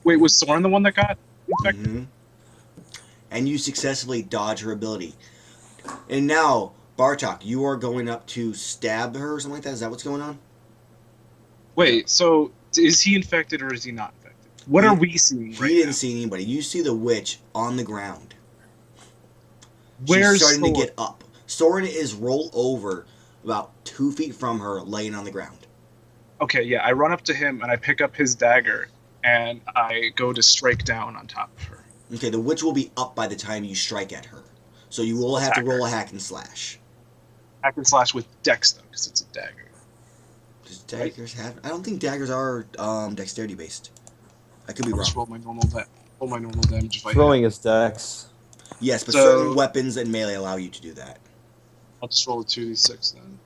Wait, was Soren the one that got infected? hmm And you successfully dodge her ability. And now, Bartok, you are going up to stab her or something like that? Is that what's going on? Wait, so is he infected or is he not infected? What are we seeing He right didn't now? see anybody. You see the witch on the ground. Where's She's starting to Soren? get up. Soren is rolled over about 2 feet from her, laying on the ground. Okay, yeah, I run up to him and I pick up his dagger and I go to strike down on top of her. Okay, the witch will be up by the time you strike at her. So you will have to Attack her. roll a hack and slash. Hack and slash with dex though, because it's a dagger. Does daggers have... I don't think daggers are dexterity based. I could be I'll wrong. just roll my normal damage if I Throwing hit. his dex. Yes, but So- certain weapons and melee allow you to do that. I'll just roll a 2d6 then.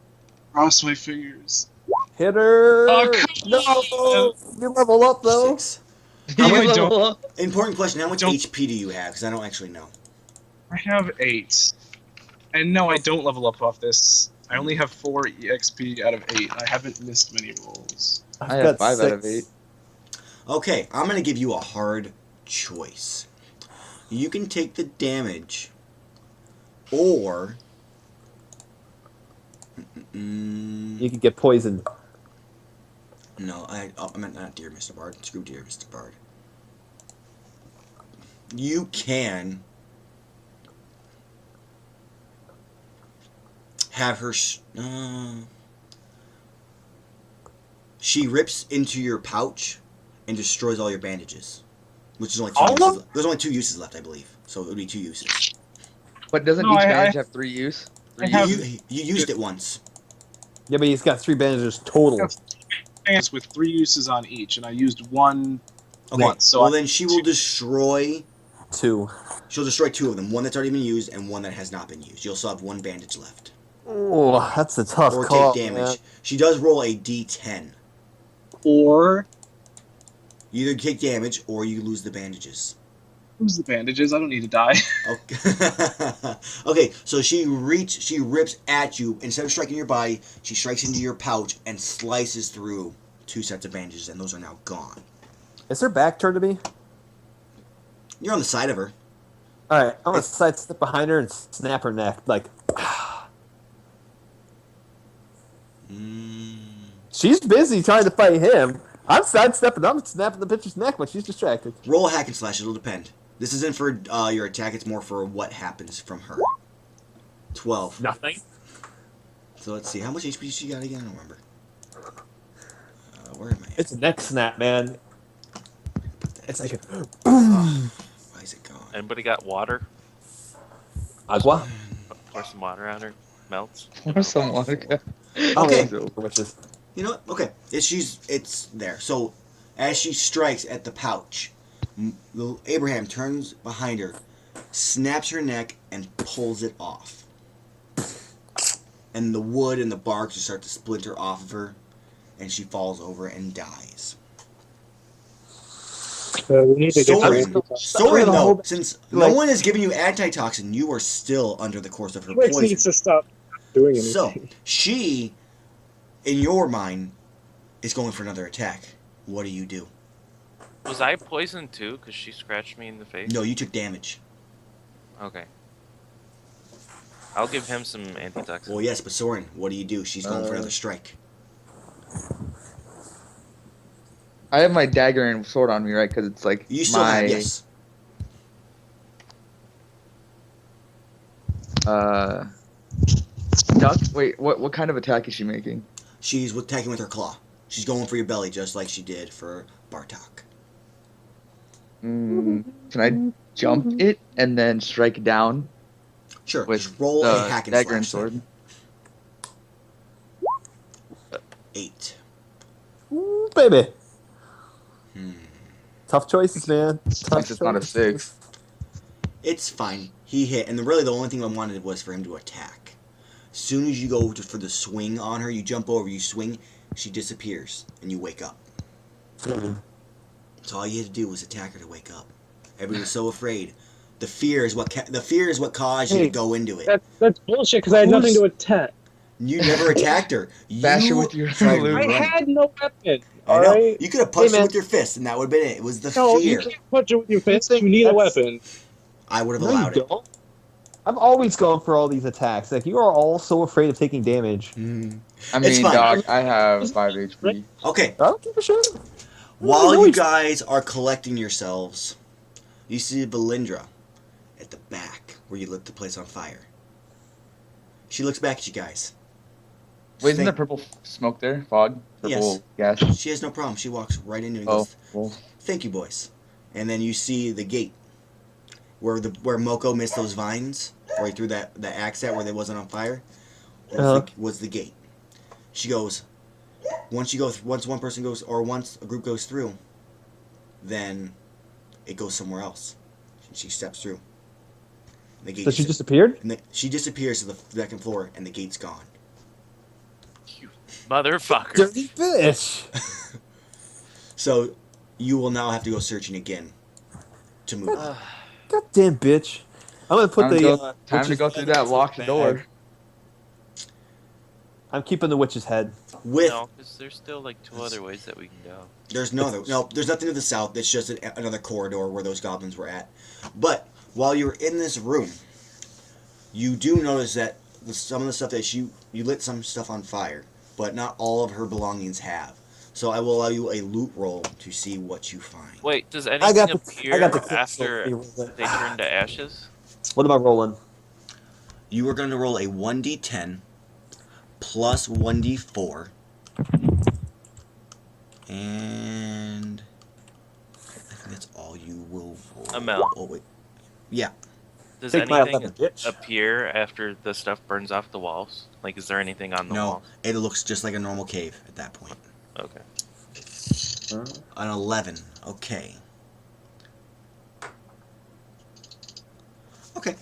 Cross my fingers. Hit her! Oh, come no! on! You level up, though. 6. No, I don't. Important question, how much Don't- HP do you have? Because I don't actually know. I have 8. And no, I don't level up off this. I only have 4 EXP out of 8. I haven't missed many rolls. I have 5 out of 8. Okay, I'm going to give you a hard choice. You can take the damage, or... You could get poisoned. No, I meant not Dear Mr. Bard. Screw Dear Mr. Bard. You can have her... she rips into your pouch and destroys all your bandages. Which is only 2 uses. There's only 2 uses left, I believe. So it would be 2 uses. But doesn't No, each I- bandage have 3 use? I have- You used it once. Yeah, but he's got 3 bandages total. Yes. Hands with 3 uses on each, and I used one Okay, once. So well then she will destroy... 2. She'll destroy 2 of them. One that's already been used and one that has not been used. You'll still have 1 bandage left. Oh, that's a tough Or call. take damage. Man. She does roll a d10. or You either take damage or you lose the bandages. use the bandages. I don't need to die. Okay. Okay, so she rips at you. Instead of striking your body, she strikes into your pouch and slices through 2 sets of bandages, and those are now gone. Is her back turned to me? You're on the side of her. Alright, I'm gonna sidestep behind her and snap her neck. Like, she's busy trying to fight him. I'm sidestepping, I'm snapping the bitch's neck, but she's distracted. Roll a hack and slash. It'll depend. This isn't for your attack. It's more for what happens from her. 12. Nothing. So let's see. How much HP she got again? I don't remember. Where am I? It's a neck snap, man. It's like a Why is it gone? Anybody got water? agua. Pour some water on her. Melts. Or some water. Okay. Which is You know what? Okay. It's there. So as she strikes at the pouch, Abraham turns behind her, snaps her neck, and pulls it off. And the wood and the bark just start to splinter off of her, and she falls over and dies. So we need to get Soren, though, hold- since no one has given you antitoxin, you are still under the course of her Twix poison. needs to stop doing anything. So, she, in your mind, is going for another attack. What do you do? Was I poisoned too? Because she scratched me in the face? No, you took damage. Okay. I'll give him some antitoxin. Well, yes, but Soren, what do you do? She's going for another strike. I have my dagger and sword on me, right? Because it's like You still my have, yes. duck. Wait, what kind of attack is she making? She's attacking with her claw. She's going for your belly, just like she did for Bartok. Can I jump it and then strike down Sure, with just roll the a hack and dagger and slash. sword? 8. ooh, baby. Hmm. Tough choices, man. Tough It's not a 6. It's fine. He hit, and really the only thing I wanted was for him to attack. As soon as you go for the swing on her, you jump over, you swing, she disappears, and you wake up. So all you had to do was attack her to wake up. Everybody was so afraid. The fear is what caused you to go into it. That's bullshit because I had nothing to attack. You never attacked her. Bash her You with your tried to blue I run. had no weapon. I know. Alright? You could have punched Hey, her man. with your fist, and that would have been it. It was the No, you fear. can't punch it with your fist. You need a That's- weapon. I would have No, allowed you it. don't. I'm always going for all these attacks. Like, you are all so afraid of taking damage. I It's mean, fine. Doc, I have 5 HP. Okay, I don't give a shit. while No, you he's- guys are collecting yourselves, you see Belindra at the back where you lit the place on fire. She looks back at you guys. Wait, isn't there Thank- purple smoke there? Fog? Purple gas? She has no problem. She walks right into it and Oh, goes, well. "Thank you, boys." And then you see the gate where Moko missed those vines, where he threw that axe at where they wasn't on fire. Was the gate. She goes, once one person goes, or once a group goes through, then it goes somewhere else. She steps through. The gate So she disappeared? she disappears to the second floor, and the gate's gone. You motherfucker. Dirty bitch. So you will now have to go searching again to move on. Goddamn bitch. I'm gonna put Time to the go, time time to go through that locked door. I'm keeping the witch's head. With No, because there's still like 2 other ways that we can go. there's there's nothing to the south. It's just another corridor where those goblins were at. But while you're in this room, you do notice that some of the stuff that you lit some stuff on fire, but not all of her belongings have. So I will allow you a loot roll to see what you find. Wait, does I anything got appear the clip, after so they turn to ashes? What am I rolling? You are going to roll a 1d10 plus 1d4. And I think that's all you will roll. Amell. Oh, wait. Yeah. Does Take my anything 11, bitch. appear after the stuff burns off the walls? Like, is there anything on the No, walls? it looks just like a normal cave at that point. Okay. An 11. Okay. Okay.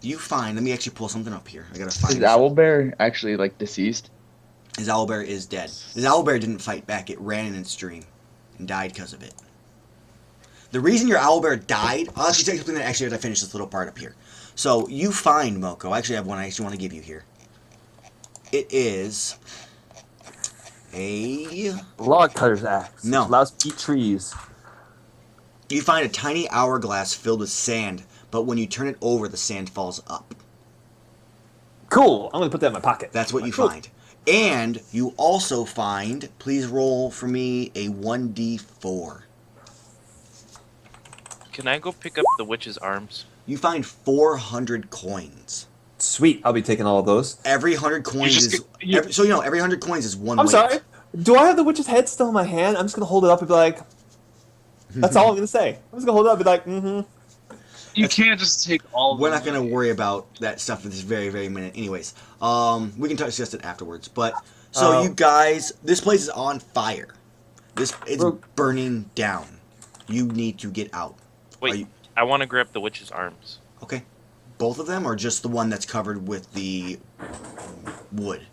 You find. Let me actually pull something up here. I gotta find. Is Owlbear actually, like, deceased? His owlbear is dead. His owlbear didn't fight back. It ran in its dream and died because of it. The reason your owlbear died... I'll actually take something that actually as I finish this little part up here. So, you find, Moko. I actually have one I actually want to give you here. It is... a... Log cutter's axe. No. Which allows to eat trees. You find a tiny hourglass filled with sand, but when you turn it over, the sand falls up. Cool. I'm gonna put that in my pocket. That's what you Cool. find. And you also find... Please roll for me a 1d4. Can I go pick up the witch's arms? You find 400 coins. Sweet. I'll be taking all of those. Every 100 coins just is... get- you- every 100 coins is one I'm weight. sorry. Do I have the witch's head still in my hand? I'm just gonna hold it up and be like, that's all I'm gonna say. I'm just gonna hold it up and be like, mm-hmm. You can't just take all of We're them. not going to worry about that stuff at this very, very minute. Anyways, we can discuss it afterwards. But, so you guys... This place is on fire. It's burning down. You need to get out. Wait, Are you- I want to grab the witch's arms. Okay. Both of them, or just the one that's covered with the wood?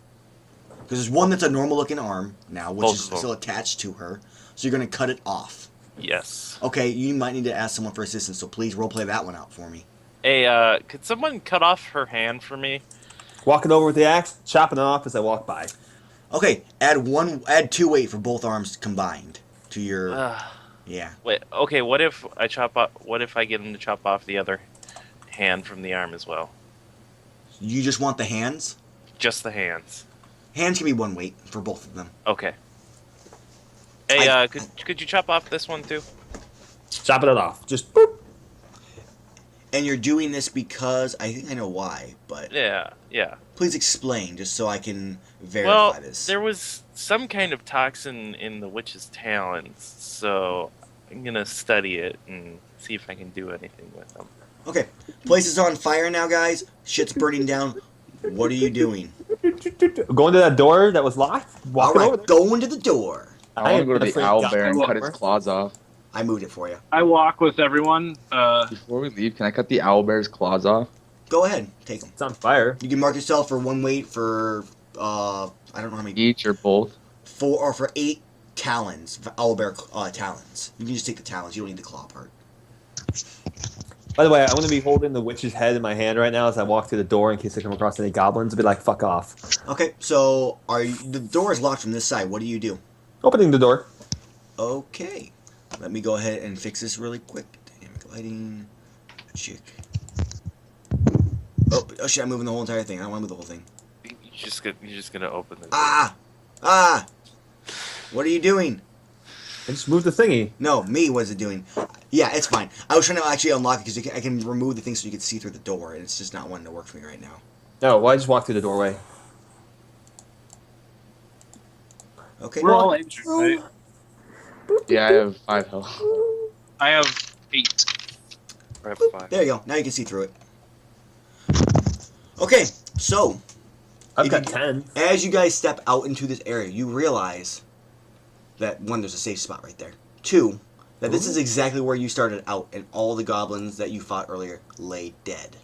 Because there's one that's a normal-looking arm now, which Both is of them. still attached to her. So you're going to cut it off. Yes. Okay, you might need to ask someone for assistance, so please roleplay that one out for me. Hey, could someone cut off her hand for me? Walking over with the axe, chopping it off as I walk by. Okay, add 2 weight for both arms combined to your... Yeah. Wait. Okay. What if I chop off? What if I get him to chop off the other hand from the arm as well? You just want the hands? Just the hands. Hands can be 1 weight for both of them. Okay. Hey, could you chop off this one too? Chopping it off. Just boop. And you're doing this because... I think I know why, but... Yeah. Yeah. Please explain, just so I can verify Well, this. there was some kind of toxin in the witch's talons, so I'm gonna study it and see if I can do anything with them. Okay, place is on fire now, guys. Shit's burning down. What are you doing? Going to that door that was locked. All Walking over right, there. go into the door. I want to go to the afraid owlbear and God- cut its claws off. I moved it for you. I walk with everyone. Before we leave, can I cut the owlbear's claws off? Go ahead, take them. It's on fire. You can mark yourself for 1 weight for I don't know how many. Each or both? 4 or for 8 talons, owlbear talons. You can just take the talons. You don't need the claw part. By the way, I'm going to be holding the witch's head in my hand right now as I walk through the door in case I come across any goblins. I'll be like, fuck off. Okay, so the door is locked from this side. What do you do? Opening the door. Okay, let me go ahead and fix this really quick. Dynamic lighting, chick. Oh shit! I'm moving the whole entire thing. I don't want to move the whole thing. You're just gonna open the. Ah! What are you doing? I just moved the thingy. No, me. What is it doing? Yeah, it's fine. I was trying to actually unlock it because I can remove the thing so you can see through the door, and it's just not wanting to work for me right now. No, why just walk through the doorway? Okay. We're all injured, right? Yeah, I have 5 health. I have 8. I have 5. There you go. Now you can see through it. Okay, so I've If got you- 10. as you guys step out into this area, you realize that, one, there's a safe spot right there. 2, that this is exactly where you started out, and all the goblins that you fought earlier lay dead.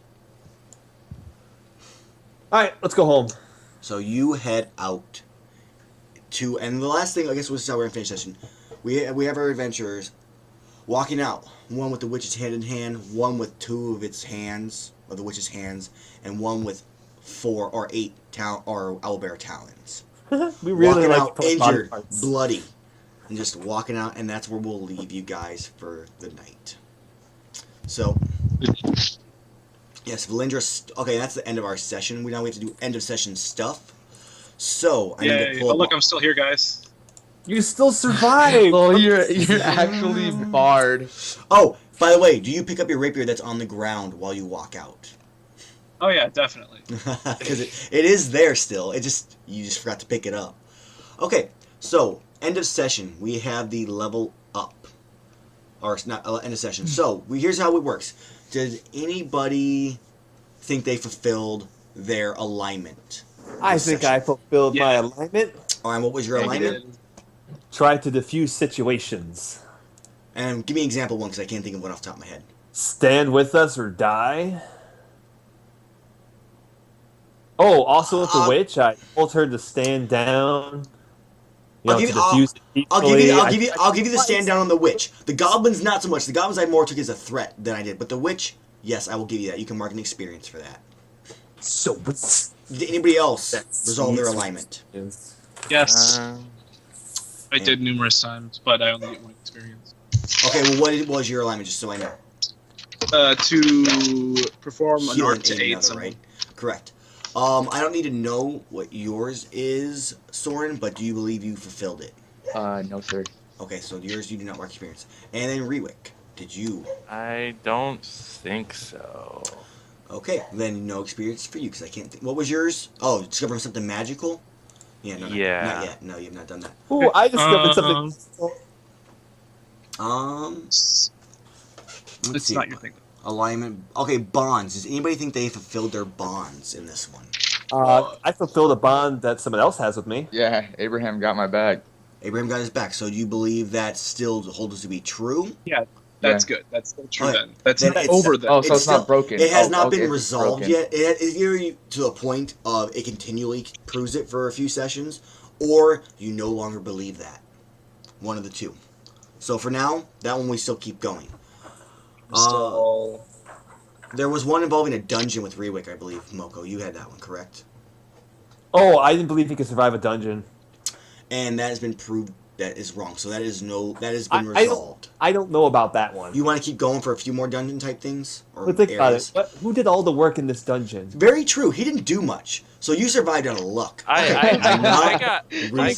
Alright, let's go home. So you head out to, and the last thing, I guess, this is how we're gonna finish session. We have our adventurers walking out. One with the witch's hand in hand, one with 2 of its hands, of the witch's hands, and one with 4 or 8 owlbear talons. We really Walking like out body injured, parts. bloody, and just walking out, and that's where we'll leave you guys for the night. So, yes, Valindra. Okay, that's the end of our session. Now we have to do end of session stuff. So I need to Yeah. pull Oh, up. look, I'm still here, guys. You still survived! Oh, you're actually barred. Oh, by the way, do you pick up your rapier that's on the ground while you walk out? Oh yeah, definitely. Because it is there still. You just forgot to pick it up. Okay, so end of session. We have the level up, or it's not end of session. So here's how it works. Did anybody think they fulfilled their alignment? I this think session? I fulfilled my Yeah. alignment. All right, what was your Yeah, you alignment? Try to diffuse situations. And give me example one because I can't think of one off the top of my head. Stand with us or die. Oh, also with the witch, I told her to stand down. You know, I'll give to you- diffuse it I'll give peacefully. you the stand down on the witch. The goblins not so much. The goblins I more took as a threat than I did, but the witch, yes, I will give you that. You can mark an experience for that. So Did anybody else That's resolve their sweet. alignment? Yes, Um, I did numerous times, but I only get 1 experience. Okay, well, what was your alignment, just so I know? To perform an Heal art and to aid aid another, someone. right? Correct. I don't need to know what yours is, Soren, but do you believe you fulfilled it? No, sir. Okay, so yours you do not mark experience. And then Rewick, did you? I don't think so. Okay, then no experience for you because I can't think. What was yours? Oh, discovering something magical? Yeah, no, Yeah. not yet. No, you have not done that. Ooh, I discovered something. It's Let's see. not your thing. Alignment. Okay, bonds. Does anybody think they fulfilled their bonds in this one? I fulfilled a bond that someone else has with me. Yeah, Abraham got my bag. Abraham got his back. So do you believe that still holds to be true? Yeah, that's good. That's still true Okay. then. That's Then not it's- over then. Oh, so it's still- not broken. It has Oh, not okay, been it's resolved broken. yet. It is either to the point of it continually proves it for a few sessions, or you no longer believe that. One of the two. So for now, that one we still keep going. Still- There was one involving a dungeon with Rewick, I believe. Moko, you had that one, correct? Oh, I didn't believe he could survive a dungeon. And that has been proved that is wrong. So that has been I resolved. don't know about that one. You want to keep going for a few more dungeon type things? Or But think about areas? it. Who did all the work in this dungeon? Very true. He didn't do much. So you survived out of luck. I Not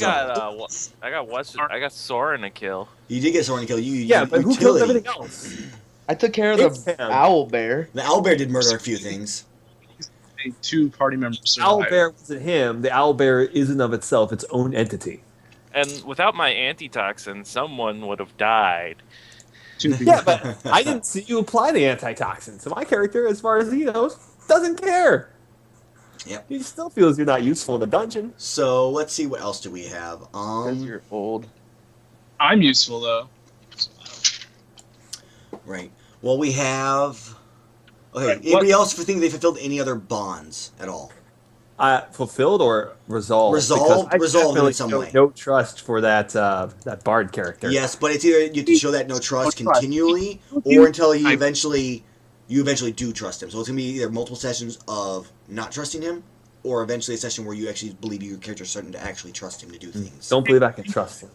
I got Soren a kill. You did get someone to kill you. Yeah, but who killed everything else? I took care of It's the him. owl bear. The owlbear did murder a few things. 2 party members survived. Owlbear wasn't him. The owlbear isn't of itself its own entity. And without my antitoxin, someone would have died. 2 people. Yeah, but I didn't see you apply the antitoxin. So my character, as far as he knows, doesn't care. Yep. He still feels you're not useful in the dungeon. So let's see, what else do we have? Because you're old. I'm useful though. Right. Well, we have. Okay. Right, Anybody what- else think they fulfilled any other bonds at all? Fulfilled or resolved? Resolved- Because I resolved in definitely some show way. No trust for that bard character. Yes, but it's either you have to show that no trust No trust. continually, You- or until you I- eventually do trust him. So it's gonna be either multiple sessions of not trusting him, or eventually a session where you actually believe your character's starting to actually trust him to do things. Don't believe I can trust him.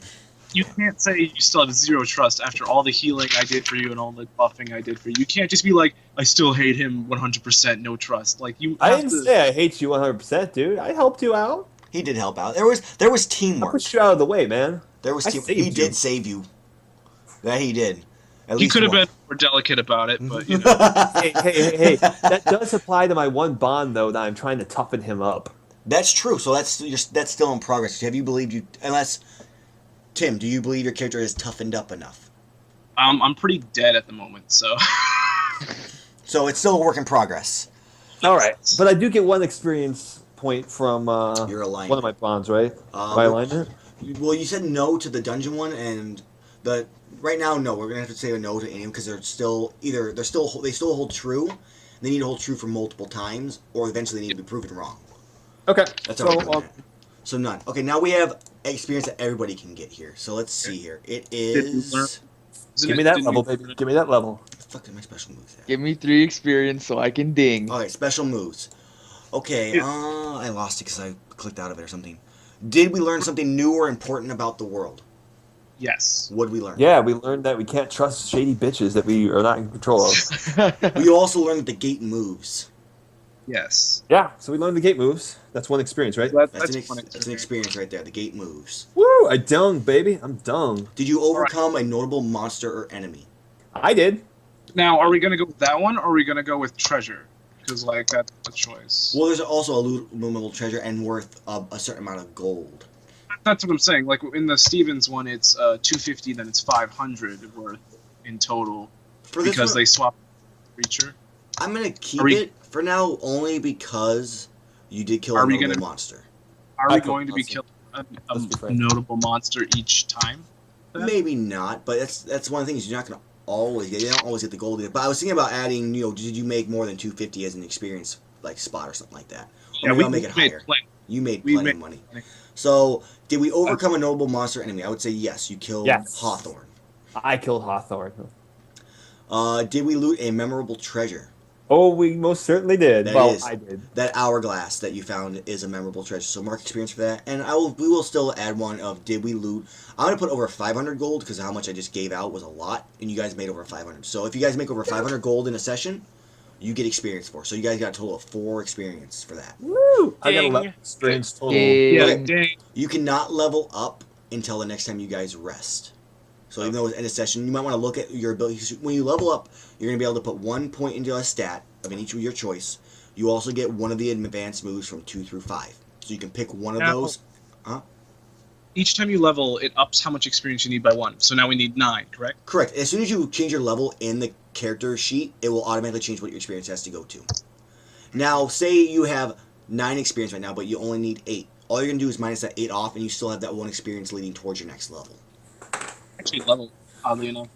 you can't say you still have zero trust after all the healing I did for you and all the buffing I did for you. You can't just be like, I still hate him 100%, no trust. Like you I have didn't to. say I hate you 100%, dude. I helped you out. He did help out. There was I teamwork. pushed you out of the way, man. There was I teamwork. saved He you. did save you. That he did. At He least could have one. been more delicate about it, but you know. Hey. That does apply to my one bond, though, that I'm trying to toughen him up. That's true. So that's still in progress. Have you believed you? Unless Tim, do you believe your character is toughened up enough? I'm pretty dead at the moment, so. So it's still a work in progress. All right, but I do get one experience point from Your alignment. one of my bonds, right? My alignment. Well, you said no to the dungeon one, and the right now no. We're gonna have to say a no to any of them because they're still they still hold true. They need to hold true for multiple times, or eventually they need to be proven wrong. Okay, That's how we're doing that. So none. Okay, now we have experience that everybody can get here. So let's see here. It is. give me that level, baby. Give me that level. What the fuck are my special moves at? Give me 3 experience so I can ding. Okay, special moves. Okay, I lost it because I clicked out of it or something. Did we learn something new or important about the world? Yes. What did we learn? Yeah, we learned that we can't trust shady bitches that we are not in control of. We also learned that the gate moves. Yes. Yeah, so we learned the gate moves. That's one experience, right? That's an experience right there. The gate moves. Woo! I dung, baby. I'm dung. Did you overcome a notable monster or enemy? I did. Now, are we gonna go with that one, or are we gonna go with treasure? Because like that's a choice. Well, there's also a lootable treasure and worth a certain amount of gold. That's what I'm saying. Like in the Stevens one, it's 250, then it's 500 worth in total For this because one, they swap creature. I'm gonna keep it for now only because you did kill a notable monster. Are we going to be killing a notable monster each time? Then? Maybe not, but that's one of the things you're not gonna always get. You don't always get the gold. But I was thinking about adding. Did you make more than 250 as an experience like spot or something like that? Or Yeah, maybe I'll make it higher. You made plenty of money. So, did we overcome a notable monster enemy? I would say yes. You killed Hawthorne. I killed Hawthorne. Did we loot a memorable treasure? Oh, we most certainly did. I did. That hourglass that you found is a memorable treasure. So mark experience for that. And we will still add one of did we loot. I'm going to put over 500 gold because how much I just gave out was a lot. And you guys made over 500. So if you guys make over 500 gold in a session, you get experience for. So you guys got a total of 4 experience for that. Woo! I got 11 experience total. Yeah, dang. You cannot level up until the next time you guys rest. So even though it's end of session, you might want to look at your ability. When you level up, you're going to be able to put 1 point into a stat of each of your choice. You also get one of the advanced moves from 2 through 5. So you can pick one of those. Huh? Each time you level, it ups how much experience you need by 1. So now we need 9, correct? Correct. As soon as you change your level in the character sheet, it will automatically change what your experience has to go to. Now, say you have 9 experience right now, but you only need 8. All you're going to do is minus that 8 off, and you still have that 1 experience leading towards your next level. Actually, level, oddly enough.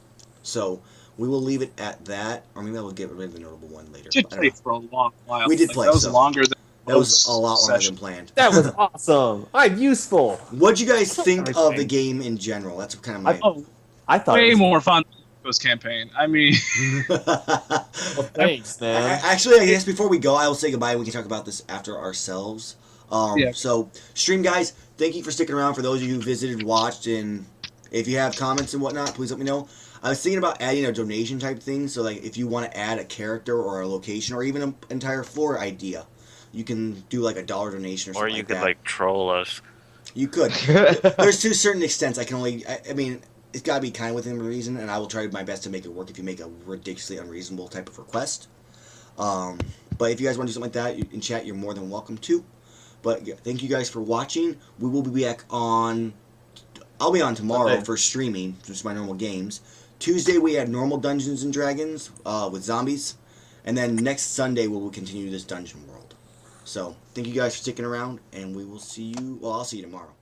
So we will leave it at that, or maybe I will get rid of the notable one later. We did play for a long while. We did play. That was longer than that was a lot longer than planned. That was awesome. I'm useful. What'd you guys think of the game in general? That's kind of my. I thought way it was more fun than Moko's campaign. I mean, well, thanks, man. Actually, I guess before we go, I will say goodbye. We can talk about this after ourselves. So, stream guys, thank you for sticking around. For those of you who visited, watched, and if you have comments and whatnot, please let me know. I was thinking about adding a donation type thing. So, like, if you want to add a character or a location or even an entire floor idea, you can do like $1 donation or something like that. Or you could like troll us. You could. There's to certain extents. I mean, it's got to be kind of within reason, and I will try my best to make it work if you make a ridiculously unreasonable type of request. But if you guys want to do something like that in chat, you're more than welcome to. But yeah, thank you guys for watching. We will be back on. I'll be on tomorrow for streaming, just my normal games. Tuesday we have normal Dungeons and Dragons with zombies, and then next Sunday we will continue this Dungeon World. So thank you guys for sticking around, and we will see you. Well, I'll see you tomorrow.